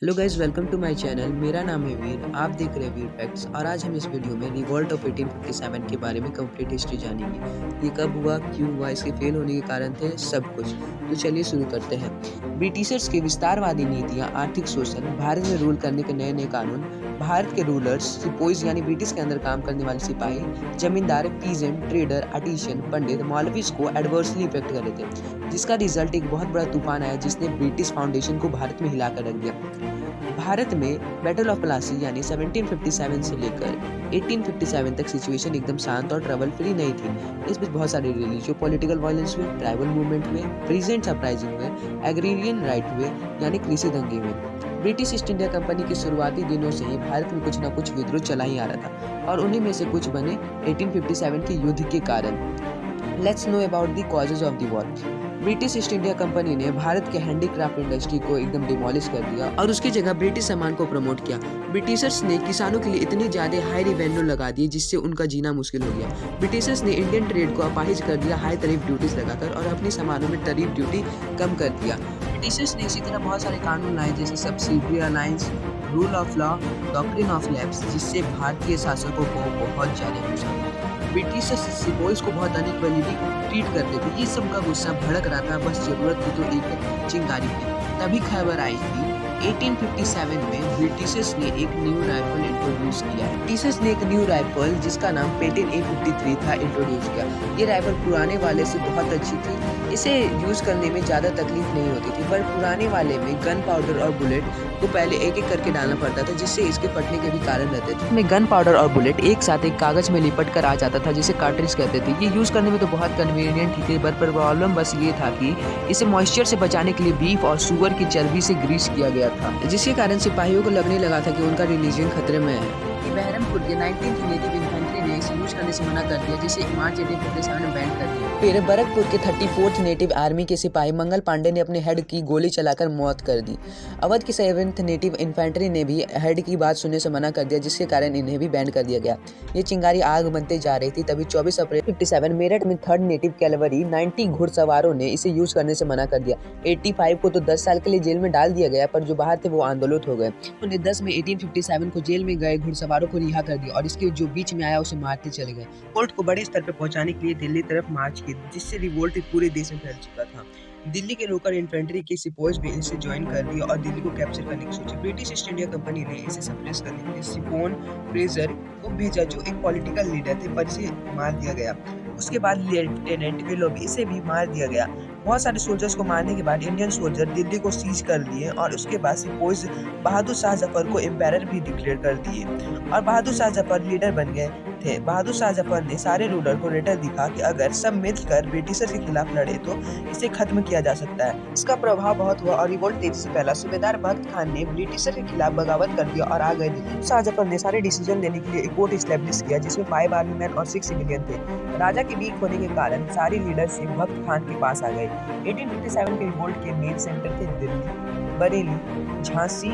Hello guys, welcome to my channel. मेरा नाम है वीर, आप देख रहे हैं वीर फैक्ट्स। और आज हम इस वीडियो में रिवॉल्ट ऑफ 1857 के बारे में कंप्लीट हिस्ट्री जानेंगे। ये कब हुआ, क्यों हुआ, इसके फेल होने के कारण थे, सब कुछ। तो चलिए शुरू करते हैं। ब्रिटिशर्स की विस्तारवादी नीतियाँ, आर्थिक शोषण, भारत में रूल करने के नए नए कानून, भारत के रूलर्स, सिपोइज यानी ब्रिटिश के अंदर काम करने वाले सिपाही, जमींदार, पीजेंट, ट्रेडर, आर्टिशियन, पंडित, मौलवीज को एडवर्सली इफेक्ट कर रहे थे, जिसका रिजल्ट एक बहुत बड़ा तूफान आया जिसने ब्रिटिश फाउंडेशन को भारत में हिलाकर रख दिया। भारत में बैटल ऑफ प्लासी यानी 1757 से लेकर 1857 तक सिचुएशन एकदम शांत और ट्रबल फ्री नहीं थी। इसमें बहुत सारे रिलीजियो पॉलिटिकल वायलेंस हुए, ट्राइबल मूवमेंट हुए, प्रेजेंट अपराइजिंग हुए, एग्रीरियन राइट हुए यानी कृषि दंगे हुए। ब्रिटिश ईस्ट इंडिया कंपनी के शुरुआती दिनों से ही भारत में कुछ न कुछ विद्रोह चला ही आ रहा था और उन्हीं में से कुछ बने 1857 के युद्ध के कारण। Let's know about the causes of the war. British east India company ने भारत के हैंडीक्राफ्ट इंडस्ट्री को एकदम डिमोलिश कर दिया और उसकी जगह ब्रिटिश सामान को प्रमोट किया। ब्रिटिशर्स ने किसानों के लिए इतनी ज्यादा हाई रिवेन्यू लगा दिए जिससे उनका जीना मुश्किल हो गया। ब्रिटिशर्स ने इंडियन ट्रेड को अपाहिज कर दिया हाई टैरिफ ड्यूटीज लगाकर और अपनी सामानों में टैरिफ ड्यूटी कम कर दिया। ब्रिटिशर्स ने इसी तरह बहुत सारे कानून लाए जैसे subsidy alliance, rule of law, doctrine of lapse, जिससे भारतीय शासकों को बहुत ज्यादा नुकसान हुआ। ब्रिटिशर्स सिपोइस को बहुत अनइक्वली ट्रीट करते थे। ये सब का गुस्सा भड़क रहा था, बस जरूरत थी तो एक चिंगारी की। तभी खबर आई थी 1857 में ब्रिटिशर्स ने एक न्यू राइफल इंट्रोड्यूस किया है। ब्रिटिशर्स ने एक न्यू राइफल जिसका नाम पेटेन A53 था इंट्रोड्यूस किया। ये राइफल पुराने वाले से बहुत अच्छी थी। इसे यूज करने में ज्यादा तकलीफ नहीं होती थी, पर पुराने वाले में गन पाउडर और बुलेट को पहले एक एक करके डालना पड़ता था जिससे इसके फटने के भी कारण रहते थे। इसमें गन पाउडर और बुलेट एक साथ एक कागज में लिपट कर आ जाता था जिसे कार्ट्रिज कहते थे। ये यूज करने में तो बहुत कन्वीनियंट ही थे, पर प्रॉब्लम बस ये था कि इसे मॉइस्चर से बचाने के लिए बीफ और सुअर की चर्बी से ग्रीस किया गया था, जिसके कारण सिपाहियों को लगने लगा था कि उनका रिलीजन खतरे में है। बहरमपुर के 19th नेटिव इन्फेंट्री ने इसे यूज करने से मना कर दिया, जिसे मार्च 1857 में बैन कर दिया। फिर बरकपुर के 34th नेटिव आर्मी के सिपाही मंगल पांडे ने अपने हेड की गोली चलाकर मौत कर दी। अवध की 7th नेटिव इन्फेंट्री ने भी हेड की बात सुनने से मना कर दिया, जिसके कारण इन्हें भी बैन कर दिया गया। ये चिंगारी आग बनते जा रही थी, तभी 24 अप्रैल 57 मेरठ में 3rd नेटिव कैलवरी 90 घुड़सवारों ने इसे यूज करने से मना कर दिया। 85 को तो 10 साल के लिए जेल में डाल दिया गया, पर जो बाहर थे वो आंदोलित हो गए। उन्हें 10 में 1857 को जेल में गए घुड़सवारों को रिहा कर दिया और इसके जो बीच में आया उसे मारते चले गए। रिवोल्ट को बड़े स्तर पर पहुंचाने के लिए दिल्ली तरफ मार्च की, जिससे रिवोल्ट पूरे देश में फैल चुका था। दिल्ली के लोकल इन्फेंट्री के सिपोइस भी इसे ज्वाइन कर दिया और दिल्ली को कैप्चर करने की सोची। ब्रिटिश ईस्ट इंडिया कंपनी ने इसे सप्रेस करने के लिए सिपोन फ्रेजर को भेजा, जो एक पॉलिटिकल लीडर थे, पर इसे मार दिया गया। उसके बाद लेफ्टिनेंट विलोबी, इसे भी मार दिया गया। बहुत सारे सोल्जर्स को मारने के बाद इंडियन सोल्जर दिल्ली को सीज कर लिए और उसके बाद सिपोइस बहादुर शाह जफर को एम्पायर भी डिक्लेयर कर दिए और बहादुर शाह जफर लीडर बन गए थे। बहादुर शाह जफर ने सारे रूलर को लेटर दिखा कि अगर सब मिलकर ब्रिटिशर्स के खिलाफ लड़े तो इसे खत्म किया जा सकता है। इसका प्रभाव बहुत हुआ और रिवोल्ट तेजी से फैला। सूबेदार भगत खान ने ब्रिटिशर के खिलाफ बगावत कर दिया और आ गए दिल्ली। शाह जफर ने सारे डिसीजन लेने के लिए एक कोर्ट स्टैब्लिश किया जिसमें 5 आर्मी मैन और 6 सिविलियन थे। राजा के वीक होने के कारण सारी लीडरशिप भगत खान के पास आ गई। 1857 के रिवोल्ट के मेन सेंटर थे दिल्ली, बरेली, झांसी,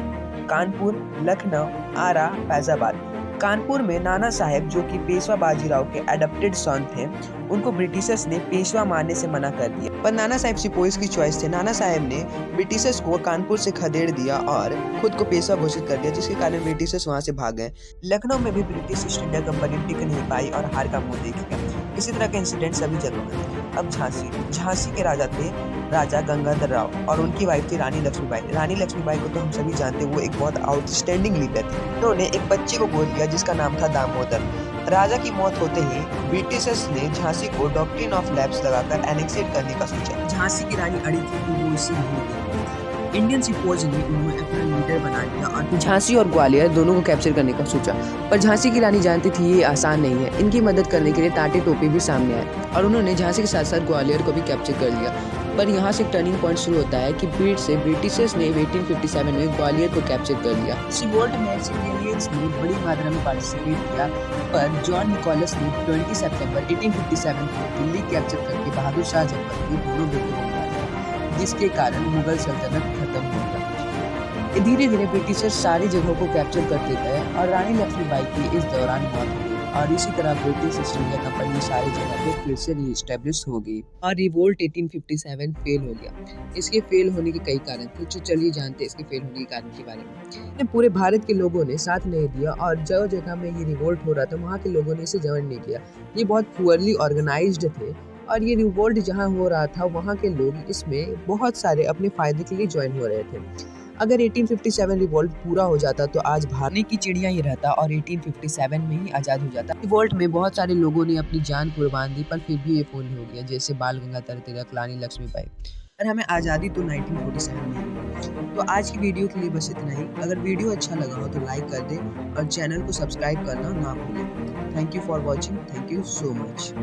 कानपुर, लखनऊ, आरा, फैजाबाद। कानपुर में नाना साहेब, जो कि पेशवा बाजीराव के एडॉप्टेड सन थे, उनको ब्रिटिशर्स ने पेशवा मारने से मना कर दिया, पर नाना साहेब सिपोइस की चॉइस थे। नाना साहेब ने ब्रिटिशर्स को कानपुर से खदेड़ दिया और खुद को पेशवा घोषित कर दिया, जिसके कारण ब्रिटिशर्स वहां से भाग गए। लखनऊ में भी ब्रिटिश ईस्ट इंडिया कंपनी टिक नहीं पाई और हार का मुंह देख लिया। इसी तरह के इंसिडेंट सभी जगह में। अब झांसी के राजा थे राजा गंगाधर राव और उनकी वाइफ थी रानी लक्ष्मीबाई। रानी लक्ष्मीबाई को तो हम सभी जानते हैं, वो एक बहुत आउटस्टैंडिंग लीडर थी। उन्होंने एक बच्चे को गोद लिया जिसका नाम था दामोदर। राजा की मौत होते ही ब्रिटिशर्स ने झांसी को डॉक्ट्रिन ऑफ लैप्स लगाकर एनेक्सेट करने का सोचा। झांसी की रानी अड़ी थी तो वो इसे भूल गई। इंडियन सिपोज ने उन्हें अपना लीडर बना लिया और झांसी और ग्वालियर दोनों को कैप्चर करने का सोचा, पर झांसी की रानी जानती थी ये आसान नहीं है। इनकी मदद करने के लिए टाटे टोपी भी सामने आए और उन्होंने झांसी के साथ साथ ग्वालियर को भी कैप्चर कर लिया। पर यहाँ से एक टर्निंग पॉइंट शुरू होता है कि फिर से ब्रिटिशर्स ने 1857 में ग्वालियर को कैप्चर कर लिया। रिवोल्ट में सिविलियंस ने बड़ी मात्रा में पार्टिसिपेट किया, पर जॉन निकोलस ने 20 सितंबर 1857 को दिल्ली कैप्चर करके बहादुर शाह जफर के दोनों बेटों को मार दिया, जिसके कारण मुगल सल्तनत खत्म हो गया। धीरे धीरे ब्रिटिशर्स सारी जगहों को कैप्चर करते गए और रानी लक्ष्मीबाई की इस दौरान मौत हो गई। और इसी तरह ब्रिटिश ईस्ट इंडिया कंपनी सारी जगह पे फिर से रीएस्टेब्लिश हो गई और रिवोल्ट 1857 फेल हो गया। इसके फेल होने के कई कारण थे, जो चलिए जानते हैं इसके फेल होने के कारण के बारे में। पूरे भारत के लोगों ने साथ नहीं दिया और जगह जगह में ये रिवोल्ट हो रहा था, वहाँ के लोगों ने इसे ज्वाइन नहीं किया। ये बहुत पुअरली ऑर्गेनाइज्ड थे और ये रिवोल्ट जहाँ हो रहा था, वहाँ के लोग इसमें बहुत सारे अपने फायदे के लिए ज्वाइन हो रहे थे। अगर 1857 रिवोल्ट पूरा हो जाता तो आज भारत की चिड़िया ही रहता और 1857 में ही आज़ाद हो जाता। रिवोल्ट में बहुत सारे लोगों ने अपनी जान कुर्बान दी, पर फिर भी ये फेल हो गया, जैसे बाल गंगाधर तिलक, रानी लक्ष्मीबाई। और हमें आज़ादी तो 1947 में मिली। तो आज की वीडियो के लिए बस इतना ही। अगर वीडियो अच्छा लगा हो तो लाइक कर दें और चैनल को सब्सक्राइब करना ना भूलें। Thank you for watching. Thank you so much.